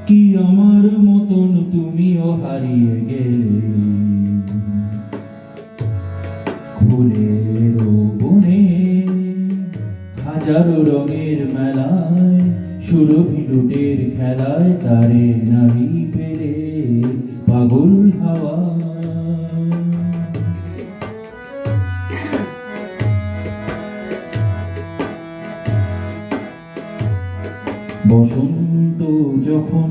কি আমার মতন তুমিও হারিয়ে গেলে ফুলের বনে, হাজারো রঙের মেলায়, সুরভি লুটের খেলায়, তারে নাহি পেরে পাগল হাওয়া। বসন্ত যখন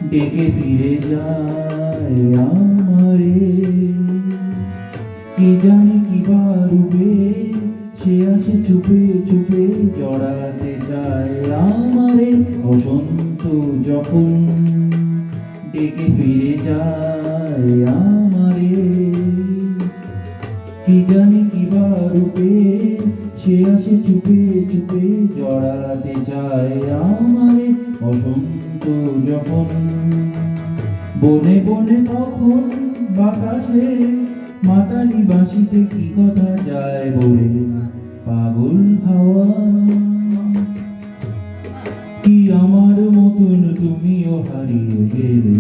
ডেকে ফিরে যায় আমারে, কি জানি কি বা রূপে সে আসে চুপে চুপে জড়াতে চায় আমারে। বসন্ত যখন ডেকে ফিরে যায় আমারে, কি জানি কি বা রূপে সে আসে চুপে চুপে জড়াতে চায় আমারে। বসন্ত যখন বনে বনে তখন বাতাসে মাতালি বাঁশিতে কি কথা যায় বলে পাগল হাওয়া। কি আমার মতন তুমিও হারিয়ে গেলে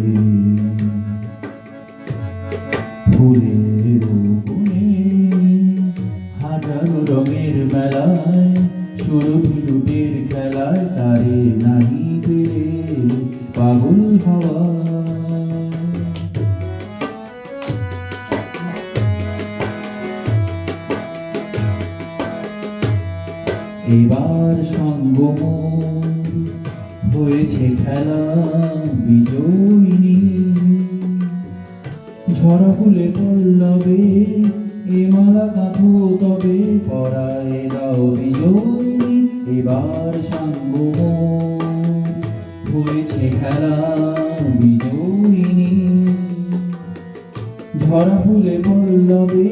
ফুলের বনে, হাজারো রঙের মেলায়, সুরভি লুটের খেলায়, তারে নাহি পেরে পাগল হাওয়া। এবার সঙ্গম হয়েছে খেলা বিজয়িনী, ঝরা ফুলে পল্লবে এ মালা গাঁথো তবে পরায় দাও বিজয়িনী। এবার সঙ্গম হয়েছে খেলা বিজয়িনী, ঝরা ফুলে পল্লবে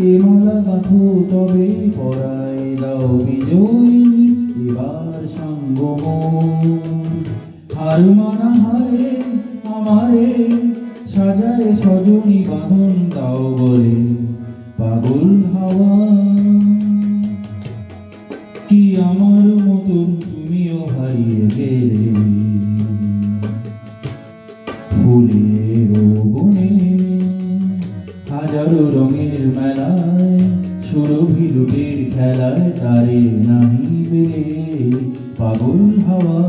এ মালা গাঁথো তবে পরায় দাও বিজয়িনী। এবার সঙ্গম হার মানা হারে আমারে সাজায় সজনী বাঁধন দাও বলে পাগল হাওয়া। কি আমার মতন তুমিও হারিয়ে গেলে ফুলের বনে, হাজারো রঙের মেলায়, সুরভি লুটের খেলায়, তারে নাহি পেরে পাগল হাওয়া।